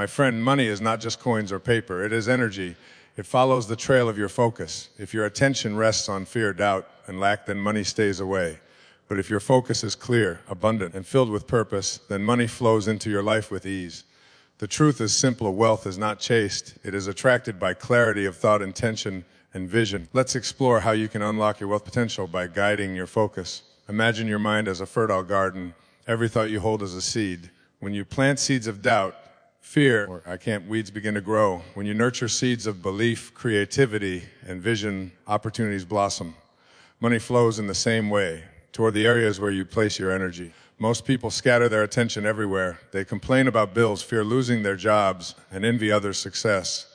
My friend, money is not just coins or paper. It is energy. It follows the trail of your focus. If your attention rests on fear, doubt, and lack, then money stays away. But if your focus is clear, abundant, and filled with purpose, then money flows into your life with ease. The truth is simple. Wealth is not chased. It is attracted by clarity of thought, intention, and vision. Let's explore how you can unlock your wealth potential by guiding your focus. Imagine your mind as a fertile garden. Every thought you hold is a seed. When you plant seeds of doubt, fear, or weeds begin to grow. When you nurture seeds of belief, creativity, and vision, opportunities blossom. Money flows in the same way, toward the areas where you place your energy. Most people scatter their attention everywhere. They complain about bills, fear losing their jobs, and envy others' success.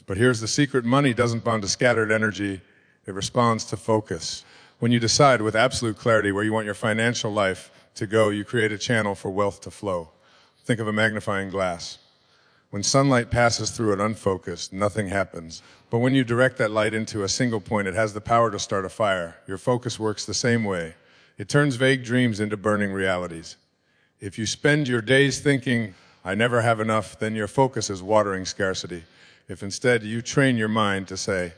But here's the secret: money doesn't bond to scattered energy, it responds to focus. When you decide with absolute clarity where you want your financial life to go, you create a channel for wealth to flow. Think of a magnifying glass. When sunlight passes through it unfocused, nothing happens. But when you direct that light into a single point, it has the power to start a fire. Your focus works the same way. It turns vague dreams into burning realities. If you spend your days thinking, "I never have enough," then your focus is watering scarcity. If instead you train your mind to say,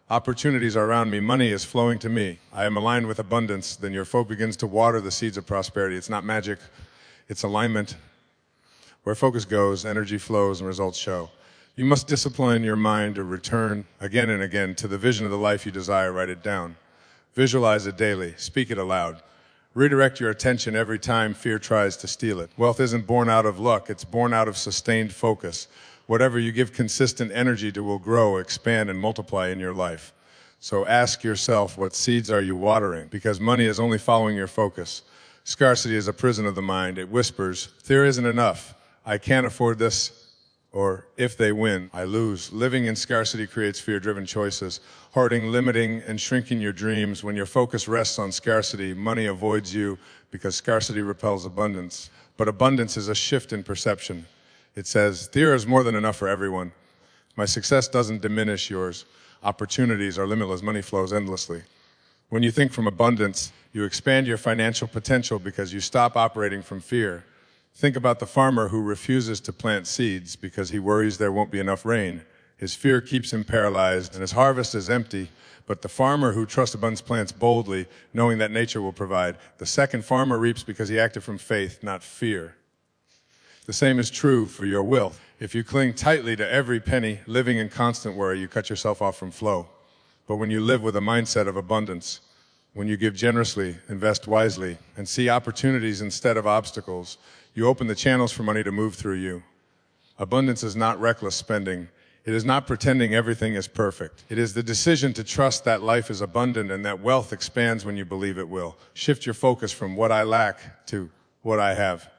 "Opportunities are around me, money is flowing to me, I am aligned with abundance," then your focus begins to water the seeds of prosperity. It's not magic, it's alignment. Where focus goes, energy flows and results show. You must discipline your mind to return again and again to the vision of the life you desire. Write it down. Visualize it daily. Speak it aloud. Redirect your attention every time fear tries to steal it. Wealth isn't born out of luck, it's born out of sustained focus. Whatever you give consistent energy to will grow, expand, and multiply in your life. So ask yourself, what seeds are you watering? Because money is only following your focus. Scarcity is a prison of the mind. It whispers, "There isn't enough. I can't afford this." Or, "If they win, I lose." Living in scarcity creates fear-driven choices, hoarding, limiting, and shrinking your dreams. When your focus rests on scarcity, money avoids you because scarcity repels abundance. But abundance is a shift in perception. It says, "There is more than enough for everyone. My success doesn't diminish yours. Opportunities are limitless. Money flows endlessly." When you think from abundance, you expand your financial potential because you stop operating from fear. Think about the farmer who refuses to plant seeds because he worries there won't be enough rain. His fear keeps him paralyzed and his harvest is empty. But the farmer who trusts abundance plants boldly, knowing that nature will provide. The second farmer reaps because he acted from faith, not fear. The same is true for your wealth. If you cling tightly to every penny, living in constant worry, you cut yourself off from flow. But when you live with a mindset of abundance, when you give generously, invest wisely, and see opportunities instead of obstacles, you open the channels for money to move through you. Abundance is not reckless spending. It is not pretending everything is perfect. It is the decision to trust that life is abundant and that wealth expands when you believe it will. Shift your focus from what I lack to what I have.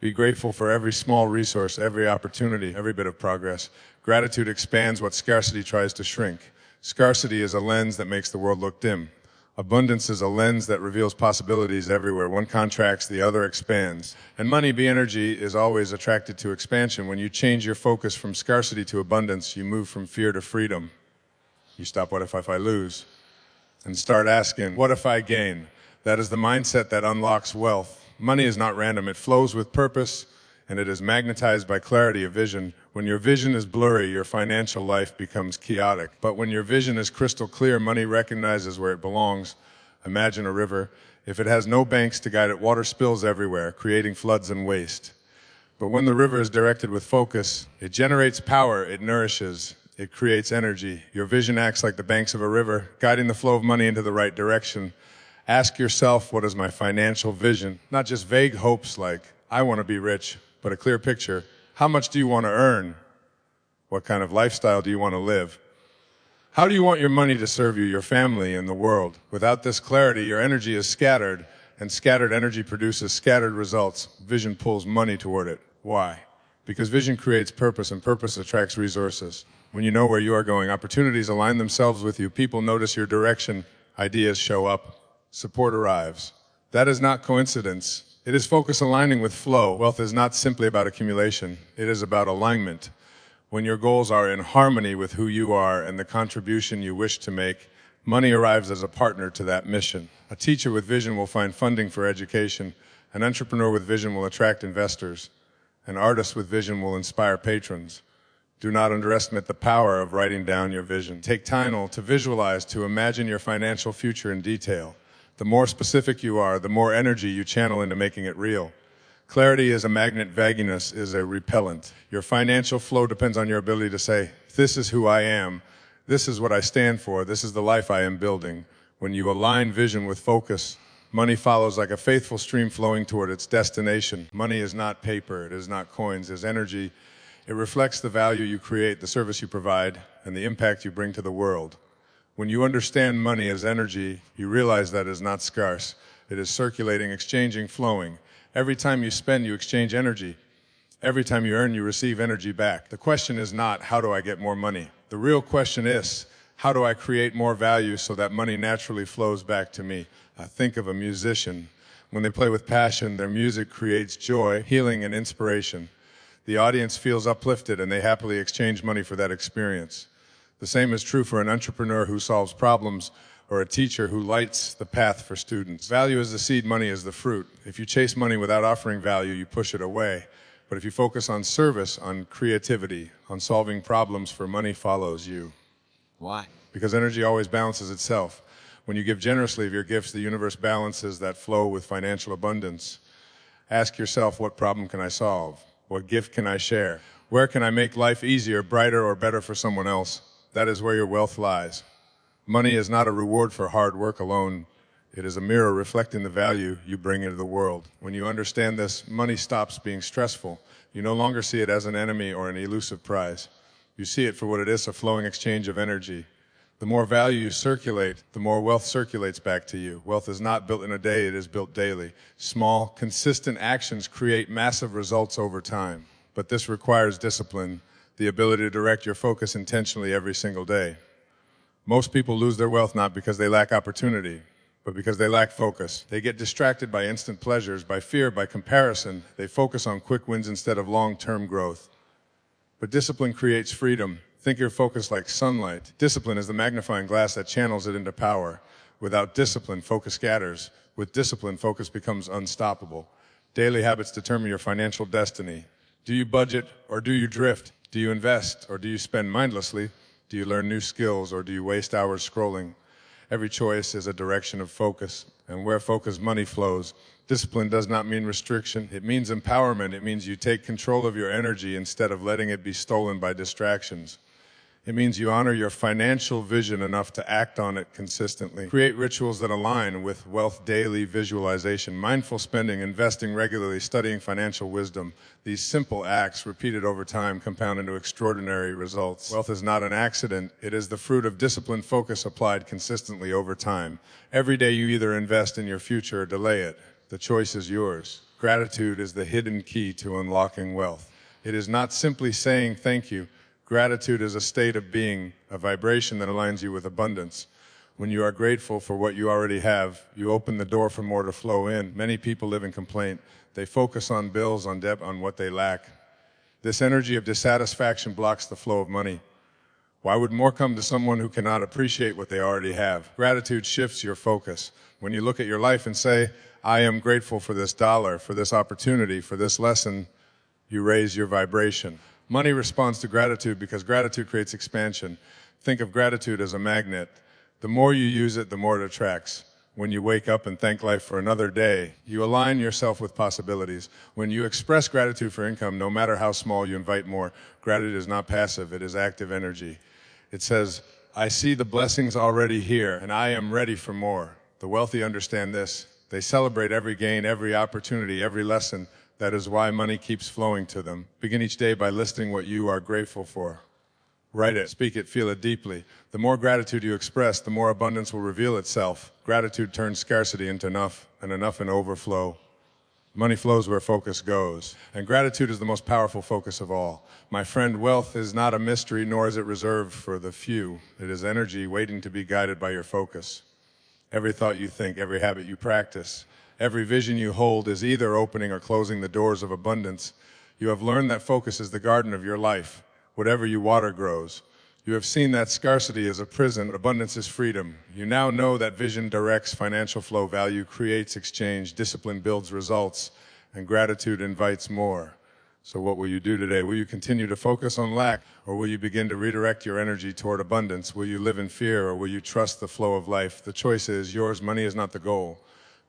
Be grateful for every small resource, every opportunity, every bit of progress. Gratitude expands what scarcity tries to shrink. Scarcity is a lens that makes the world look dim. Abundance is a lens that reveals possibilities everywhere. One contracts, the other expands. And money, be energy, is always attracted to expansion. When you change your focus from scarcity to abundance, you move from fear to freedom. You stop, "What if I lose?" and start asking, "What if I gain?" That is the mindset that unlocks wealth. Money is not random. It flows with purpose, and it is magnetized by clarity of vision. When your vision is blurry, your financial life becomes chaotic. But when your vision is crystal clear, money recognizes where it belongs. Imagine a river. If it has no banks to guide it, water spills everywhere, creating floods and waste. But when the river is directed with focus, it generates power, it nourishes, it creates energy. Your vision acts like the banks of a river, guiding the flow of money into the right direction. Ask yourself, what is my financial vision? Not just vague hopes like, "I want to be rich," but a clear picture. How much do you want to earn? What kind of lifestyle do you want to live? How do you want your money to serve you, your family, and the world? Without this clarity, your energy is scattered, and scattered energy produces scattered results. Vision pulls money toward it. Why? Because vision creates purpose, and purpose attracts resources. When you know where you are going, opportunities align themselves with you. People notice your direction. Ideas show up. Support arrives. That is not coincidence. It is focus aligning with flow. Wealth is not simply about accumulation. It is about alignment. When your goals are in harmony with who you are and the contribution you wish to make, money arrives as a partner to that mission. A teacher with vision will find funding for education. An entrepreneur with vision will attract investors. An artist with vision will inspire patrons. Do not underestimate the power of writing down your vision. Take time to visualize, to imagine your financial future in detail. The more specific you are, the more energy you channel into making it real. Clarity is a magnet, vagueness is a repellent. Your financial flow depends on your ability to say, this is who I am, this is what I stand for, this is the life I am building. When you align vision with focus, money follows like a faithful stream flowing toward its destination. Money is not paper, it is not coins, it is energy. It reflects the value you create, the service you provide, and the impact you bring to the world. When you understand money as energy, you realize that it is not scarce. It is circulating, exchanging, flowing. Every time you spend, you exchange energy. Every time you earn, you receive energy back. The question is not, how do I get more money? The real question is, how do I create more value so that money naturally flows back to me? I think of a musician. When they play with passion, their music creates joy, healing, and inspiration. The audience feels uplifted and they happily exchange money for that experience. The same is true for an entrepreneur who solves problems or a teacher who lights the path for students. Value is the seed, money is the fruit. If you chase money without offering value, you push it away. But if you focus on service, on creativity, on solving problems, for money follows you. Why? Because energy always balances itself. When you give generously of your gifts, the universe balances that flow with financial abundance. Ask yourself, what problem can I solve? What gift can I share? Where can I make life easier, brighter, or better for someone else? That is where your wealth lies. Money is not a reward for hard work alone. It is a mirror reflecting the value you bring into the world. When you understand this, money stops being stressful. You no longer see it as an enemy or an elusive prize. You see it for what it is, a flowing exchange of energy. The more value you circulate, the more wealth circulates back to you. Wealth is not built in a day, it is built daily. Small, consistent actions create massive results over time. But this requires discipline, the ability to direct your focus intentionally every single day. Most people lose their wealth not because they lack opportunity, but because they lack focus. They get distracted by instant pleasures, by fear, by comparison. They focus on quick wins instead of long-term growth. But discipline creates freedom. Think your focus like sunlight. Discipline is the magnifying glass that channels it into power. Without discipline, focus scatters. With discipline, focus becomes unstoppable. Daily habits determine your financial destiny. Do you budget or do you drift? Do you invest or do you spend mindlessly? Do you learn new skills or do you waste hours scrolling? Every choice is a direction of focus, and where focus, money flows. Discipline does not mean restriction. It means empowerment. It means you take control of your energy instead of letting it be stolen by distractions. It means you honor your financial vision enough to act on it consistently. Create rituals that align with wealth daily visualization, mindful spending, investing regularly, studying financial wisdom. These simple acts, repeated over time, compound into extraordinary results. Wealth is not an accident. It is the fruit of disciplined focus applied consistently over time. Every day you either invest in your future or delay it. The choice is yours. Gratitude is the hidden key to unlocking wealth. It is not simply saying thank you. Gratitude is a state of being, a vibration that aligns you with abundance. When you are grateful for what you already have, you open the door for more to flow in. Many people live in complaint. They focus on bills, on debt, on what they lack. This energy of dissatisfaction blocks the flow of money. Why would more come to someone who cannot appreciate what they already have? Gratitude shifts your focus. When you look at your life and say, I am grateful for this dollar, for this opportunity, for this lesson, you raise your vibration. Money responds to gratitude because gratitude creates expansion. Think of gratitude as a magnet. The more you use it, the more it attracts. When you wake up and thank life for another day, you align yourself with possibilities. When you express gratitude for income, no matter how small, you invite more. Gratitude is not passive, it is active energy. It says, I see the blessings already here, and I am ready for more. The wealthy understand this. They celebrate every gain, every opportunity, every lesson. That is why money keeps flowing to them. Begin each day by listing what you are grateful for. Write it, speak it, feel it deeply. The more gratitude you express, the more abundance will reveal itself. Gratitude turns scarcity into enough, and enough into overflow. Money flows where focus goes. And gratitude is the most powerful focus of all. My friend, wealth is not a mystery, nor is it reserved for the few. It is energy waiting to be guided by your focus. Every thought you think, every habit you practice, every vision you hold is either opening or closing the doors of abundance. You have learned that focus is the garden of your life. Whatever you water grows. You have seen that scarcity is a prison, abundance is freedom. You now know that vision directs financial flow, value creates exchange, discipline builds results, and gratitude invites more. So what will you do today? Will you continue to focus on lack, or will you begin to redirect your energy toward abundance? Will you live in fear, or will you trust the flow of life? The choice is yours. Money is not the goal.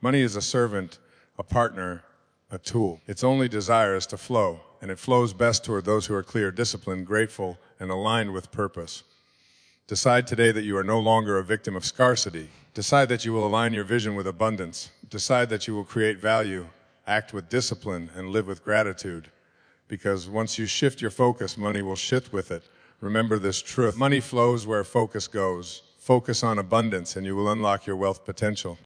Money is a servant, a partner, a tool. Its only desire is to flow, and it flows best toward those who are clear, disciplined, grateful, and aligned with purpose. Decide today that you are no longer a victim of scarcity. Decide that you will align your vision with abundance. Decide that you will create value, act with discipline, and live with gratitude. Because once you shift your focus, money will shift with it. Remember this truth. Money flows where focus goes. Focus on abundance and you will unlock your wealth potential.